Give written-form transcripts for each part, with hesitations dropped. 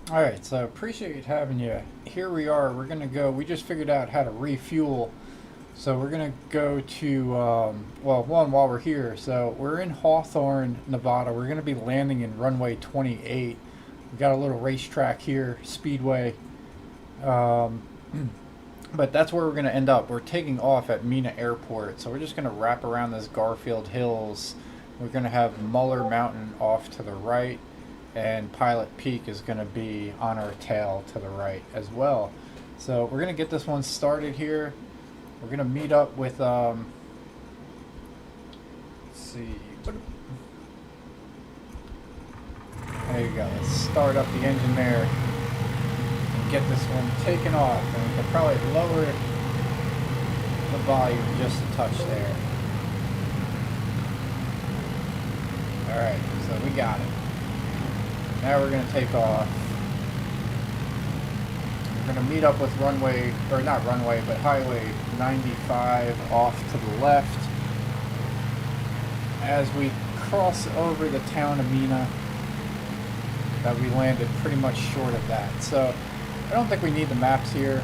Alright, so appreciate having you. Here we are. We're going to go. We just figured out how to refuel. So we're going to go to, well, one, while we're here. So we're in Hawthorne, Nevada. We're going to be landing in runway 28. We got a little racetrack here, Speedway. Um, but that's where we're going to end up. We're taking off at Mina Airport. So we're just going to wrap around this Garfield Hills. We're going to have Muller Mountain off to the right, and Pilot Peak is going to be on our tail to the right as well. So we're going to get this one started here. We're going to meet up with, let's see, there you go. Let's start up the engine there and get this one taken off. And we can probably lower the volume just a touch there. Alright, so we got it. Now we're going to take off. We're going to meet up with runway, or not runway, but highway 95 off to the left. As we cross over the town of Mina, that we landed pretty much short of that. So I don't think we need the maps here.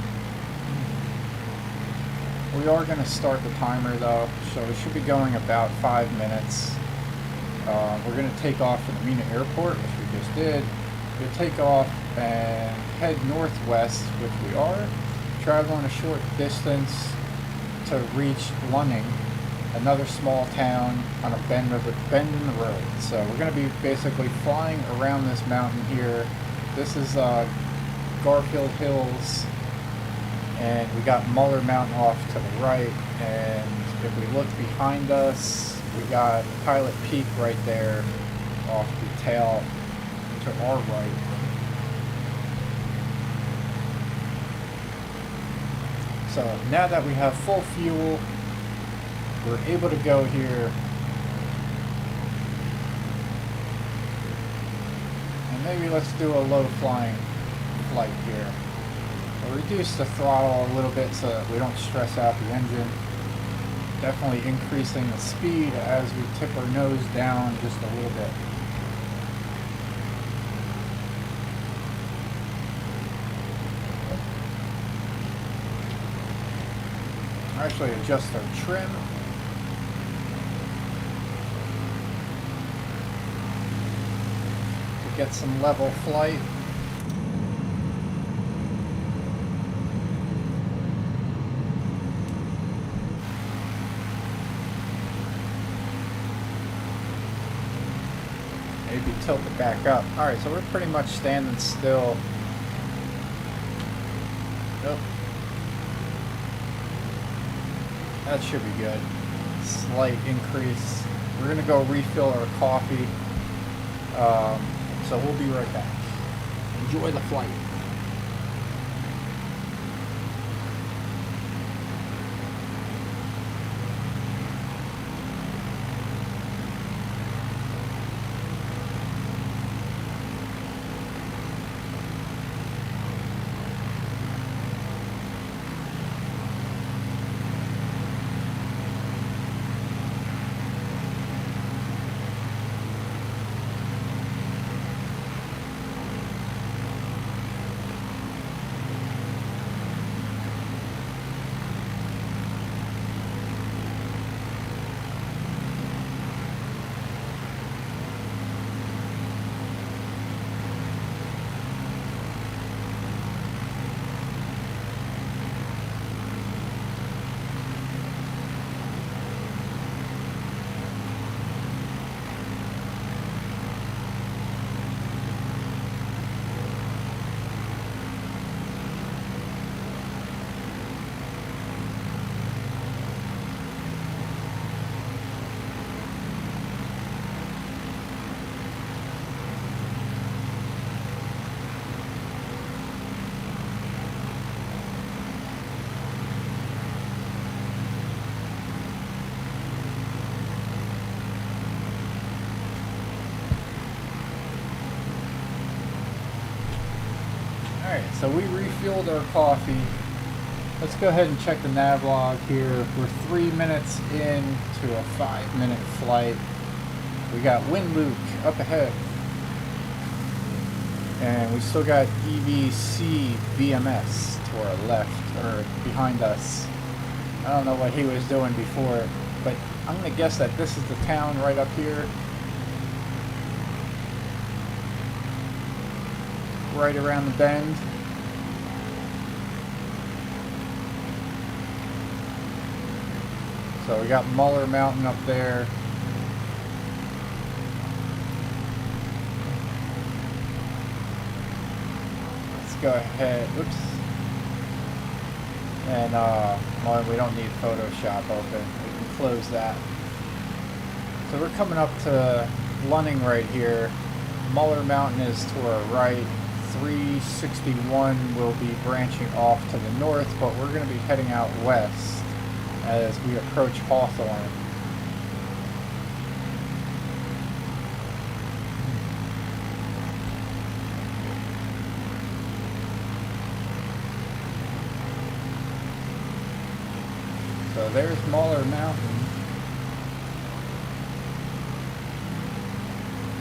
We are going to start the timer though, so we should be going about 5 minutes. We're going to take off from the Mina Airport, which we just did. We'll take off and head northwest, which we are, traveling a short distance to reach Lunning, another small town on a bend in the road. So we're going to be basically flying around this mountain here. This is Garfield Hills, and we got Muller Mountain off to the right, and if we look behind us, we got Pilot Peak right there off the tail to our right. So now that we have full fuel, we're able to go here. And maybe let's do a low flying flight here. We'll reduce the throttle a little bit so that we don't stress out the engine. Definitely increasing the speed as we tip our nose down just a little bit. Actually adjust our trim. To get some level flight. Maybe tilt it back up. Alright, so we're pretty much standing still. Nope. That should be good. Slight increase. We're going to go refill our coffee. So we'll be right back. Enjoy the flight. Alright, so we refueled our coffee. Let's go ahead and check the nav log here. We're 3 minutes into a 5-minute flight. We got Wind Luke up ahead. And we still got EVC BMS to our left, or behind us. I don't know what he was doing before, but I'm going to guess that this is the town right up here. Right around the bend. So we got Muller Mountain up there. Let's go ahead. Oops. And well, we don't need Photoshop open. We can close that. So we're coming up to Lunning right here. Muller Mountain is to our right. 361 will be branching off to the north, but we're going to be heading out west as we approach Hawthorne. So there's Muller Mountain.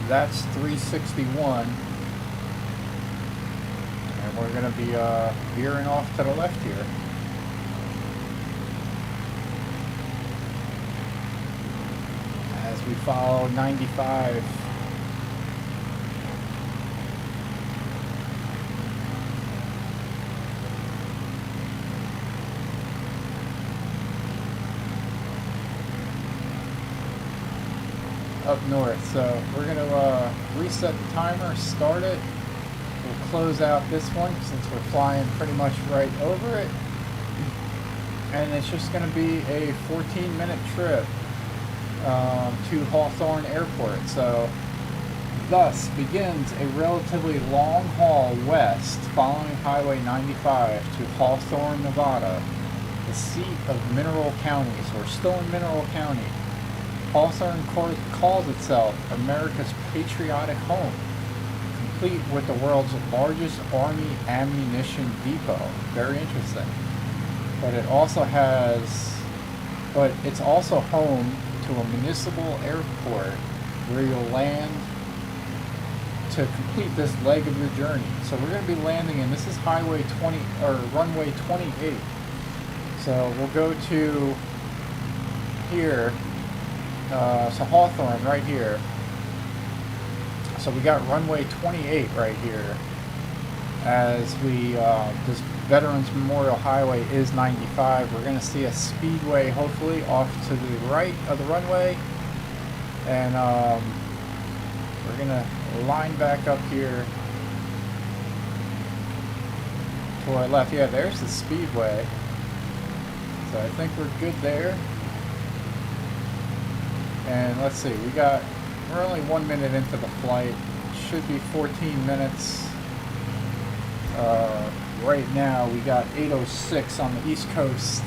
That's 361. And we're going to be veering off to the left here. As we follow 95. Up north. So we're going to reset the timer, start it. We'll close out this one since we're flying pretty much right over it. And it's just going to be a 14-minute trip to Hawthorne Airport. So thus begins a relatively long haul west following Highway 95 to Hawthorne, Nevada, the seat of Mineral County. So we're still in Mineral County. Hawthorne calls itself America's patriotic home, complete with the world's largest Army ammunition depot. Very interesting. But it's also home to a municipal airport where you'll land to complete this leg of your journey. So we're going to be landing in, this is Highway 20, or runway 28. So we'll go to here. So Hawthorne right here. So we got runway 28 right here. As we, this Veterans Memorial Highway is 95. We're going to see a speedway hopefully off to the right of the runway. And we're going to line back up here to our left. Yeah, there's the speedway. So I think we're good there. And let's see, we're only 1 minute into the flight. Should be 14 minutes. Right now we got 8:06 on the East Coast.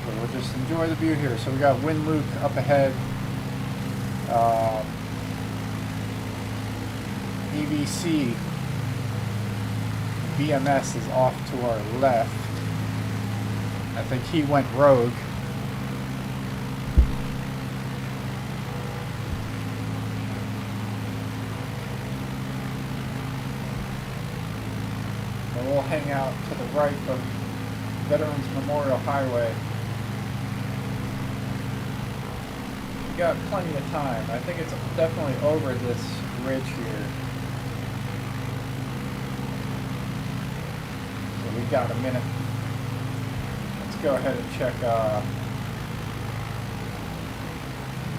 So we'll just enjoy the view here. So we got Wind Luke up ahead. EVC BMS is off to our left. I think he went rogue. And we'll hang out to the right of Veterans Memorial Highway. We got plenty of time. I think it's definitely over this ridge here. So we got a minute. Let's go ahead and check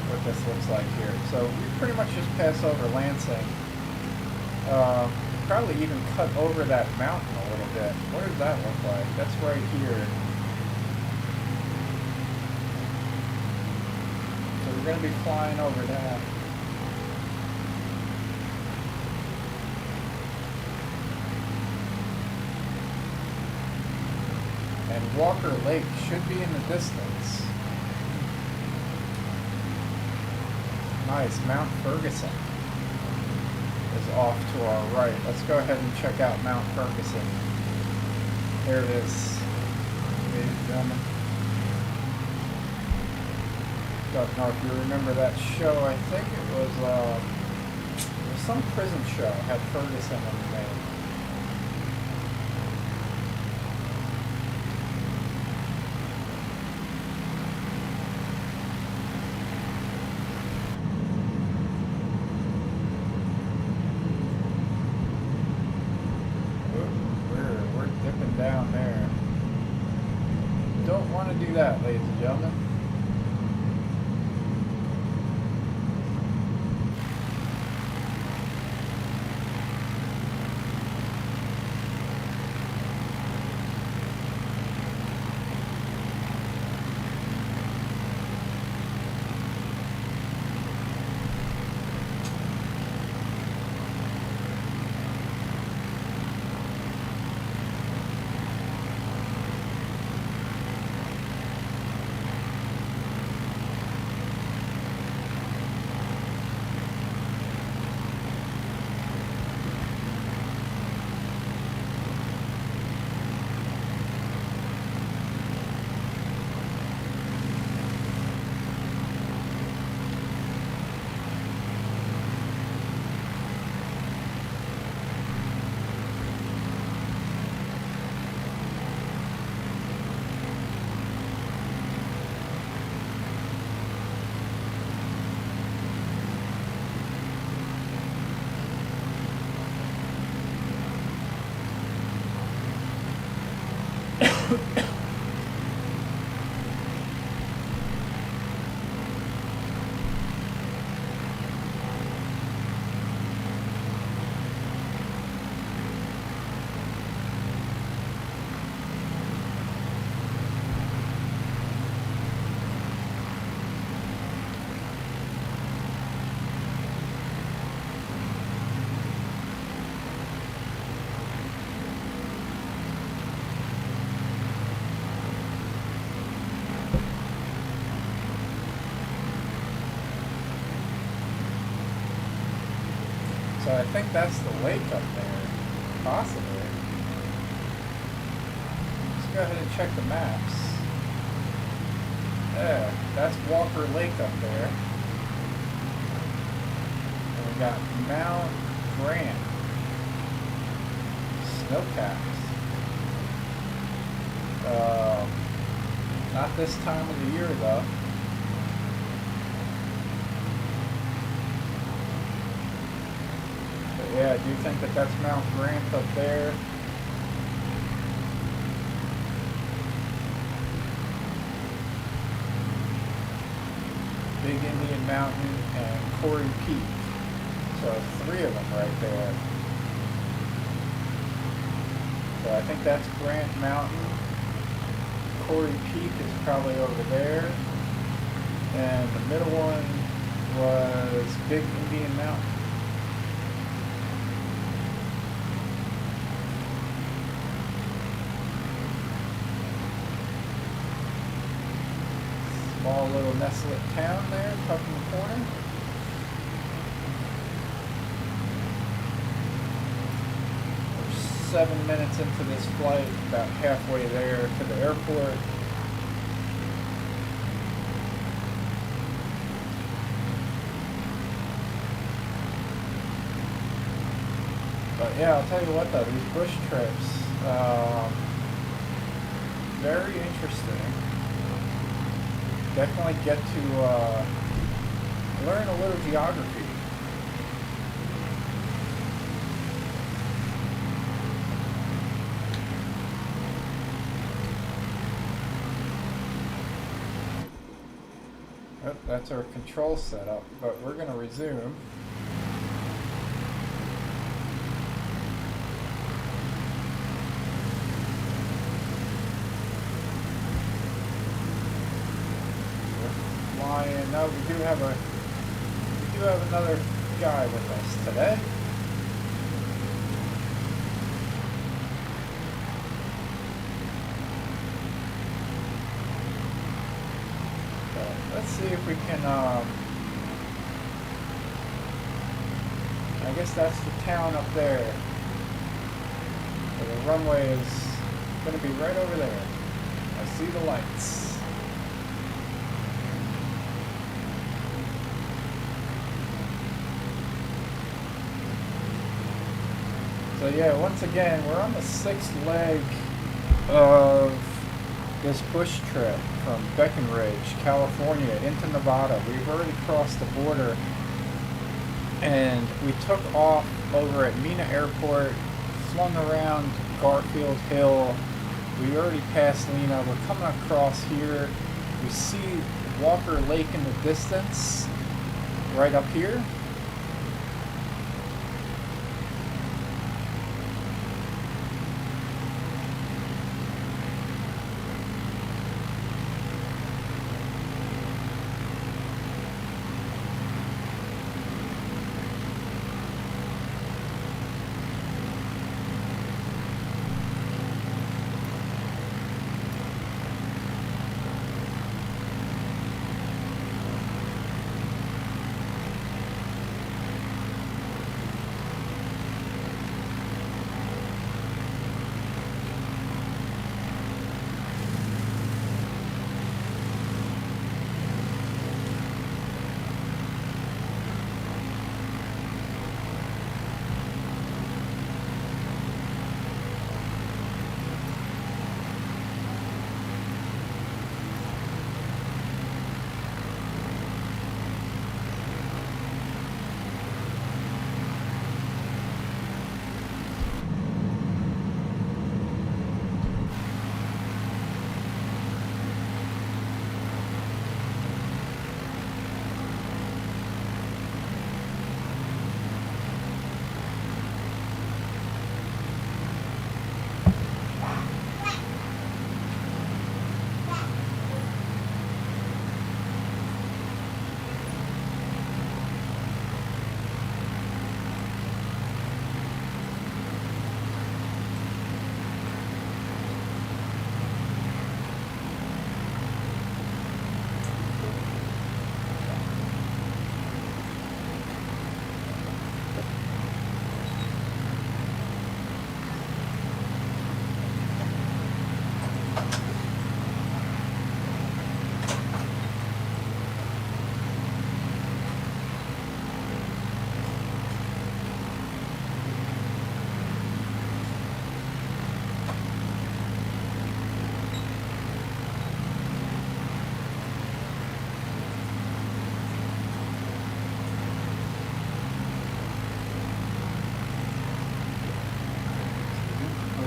what this looks like here. So we pretty much just pass over Lansing. Probably even cut over that mountain a little bit. What does that look like? That's right here. So we're going to be flying over that. And Walker Lake should be in the distance. Nice, Mount Ferguson is off to our right. Let's go ahead and check out Mount Ferguson. There it is, ladies and gentlemen. Don't know if you remember that show. I think it was some prison show. Had Ferguson in the name. We're dipping down there. Don't want to do that, ladies and gentlemen. So I think that's the lake up there, possibly. Let's go ahead and check the maps. Yeah, that's Walker Lake up there. And we got Mount Grant. Snowcaps. Not this time of the year though. Yeah, I do think that that's Mount Grant up there. Big Indian Mountain and Corey Peak. So 3 of them right there. So I think that's Grant Mountain. Corey Peak is probably over there. And the middle one was Big Indian Mountain. Small little desolate town there, tucked in the corner. We're 7 minutes into this flight, about halfway there to the airport. But yeah, I'll tell you what though, these bush trips, very interesting. Definitely get to learn a little geography. Oh, that's our control setup, but we're going to resume. No, we do have another guy with us today. So let's see if we can. I guess that's the town up there. So the runway is going to be right over there. I see the lights. So yeah, once again, we're on the sixth leg of this bush trip from Breckenridge, California into Nevada. We've already crossed the border and we took off over at Mina Airport, flung around Garfield Hill. We already passed Lena. We're coming across here. We see Walker Lake in the distance, right up here.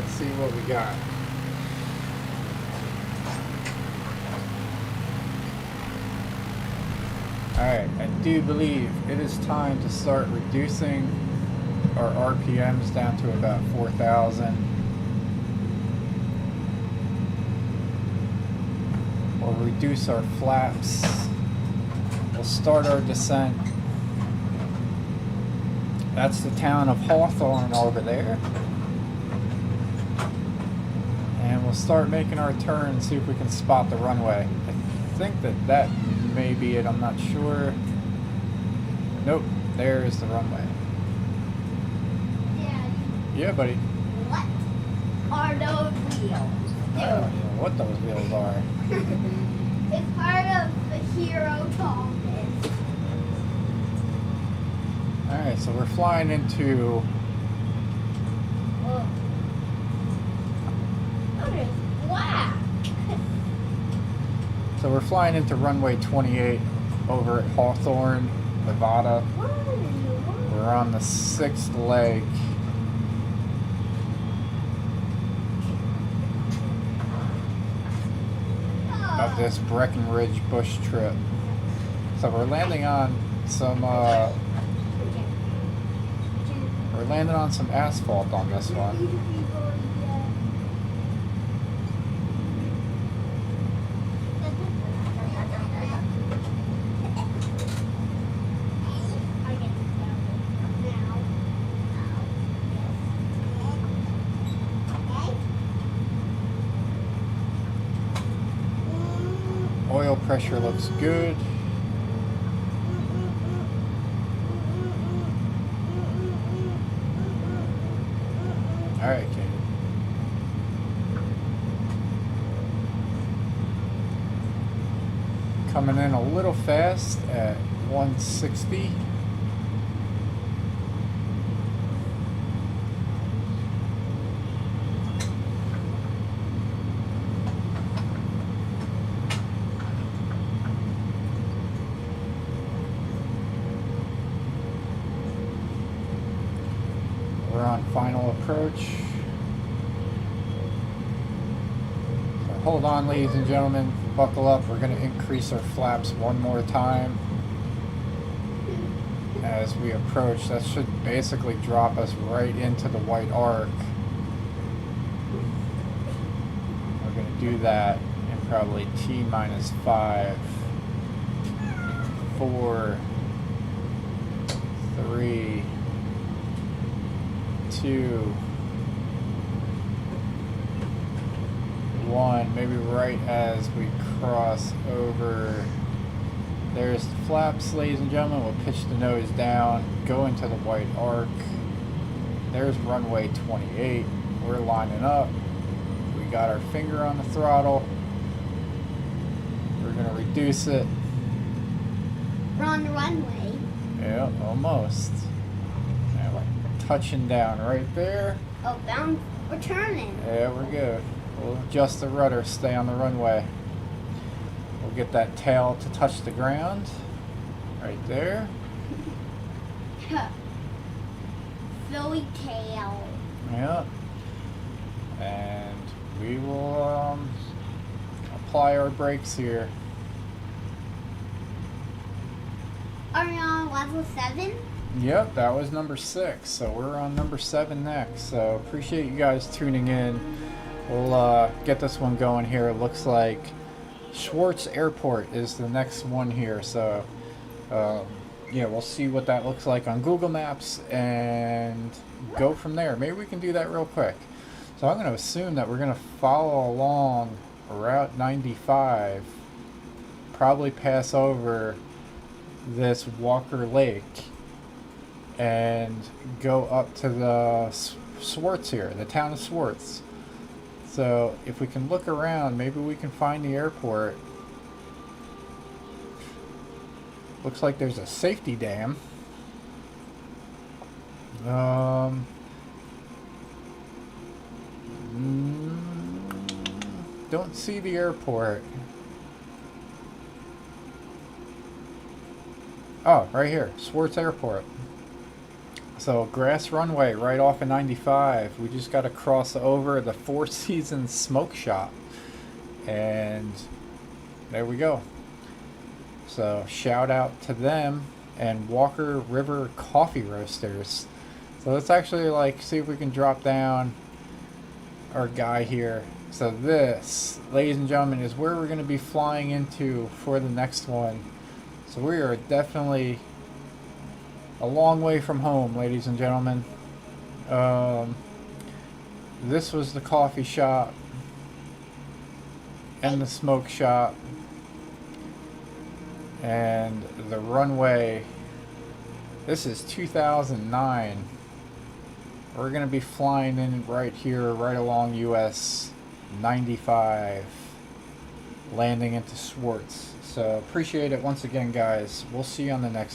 See what we got. Alright, I do believe it is time to start reducing our RPMs down to about 4,000. Or reduce our flaps. We'll start our descent. That's the town of Hawthorne over there. And we'll start making our turn and see if we can spot the runway. I think that may be it, I'm not sure. Nope, there is the runway. Daddy, Yeah, buddy. what are those wheels? I don't know what those wheels are. It's part of the hero Thomas. Alright, so we're flying into... Oh, it's black. So we're flying into runway 28 over at Hawthorne, Nevada. We're on the sixth leg. Of this Breckenridge bush trip. So we're landing on some asphalt on this one. Oil pressure looks good. All right, Katie. Coming in a little fast at 160. We're on final approach. So hold on, ladies and gentlemen. Buckle up. We're going to increase our flaps one more time as we approach. That should basically drop us right into the white arc. We're going to do that in probably T minus 5, 4, 3, 2, 1. Maybe right as we cross over. There's the flaps, ladies and gentlemen. We'll pitch the nose down, go into the white arc. There's runway 28. We're lining up. We got our finger on the throttle. We're going to reduce it. We're on the runway. Yeah, almost. Yeah, we're touching down right there. Oh, down. We're turning. Yeah, we're good. We'll adjust the rudder, stay on the runway. We'll get that tail to touch the ground. Right there. Philly tail. Yeah. And we will apply our brakes here. Are we on level 7? Yep, that was number 6. So we're on number 7 next. So appreciate you guys tuning in. We'll get this one going here. It looks like Schwartz Airport is the next one here. So yeah, we'll see what that looks like on Google Maps and go from there. Maybe we can do that real quick. So I'm going to assume that we're going to follow along Route 95, probably pass over this Walker Lake and go up to the Swartz here, the town of Swartz. So if we can look around, maybe we can find the airport. Looks like there's a safety dam. Don't see the airport. Oh, right here, Swartz Airport. So grass runway right off of 95. We just got to cross over the Four Seasons Smoke Shop. And there we go. So shout out to them and Walker River Coffee Roasters. So let's actually see if we can drop down our guy here. So this, ladies and gentlemen, is where we're going to be flying into for the next one. So we are definitely a long way from home, ladies and gentlemen. This was the coffee shop and the smoke shop and the runway. This is 2009. We're going to be flying in right here, right along US 95, landing into Swartz. So appreciate it once again, guys. We'll see you on the next one.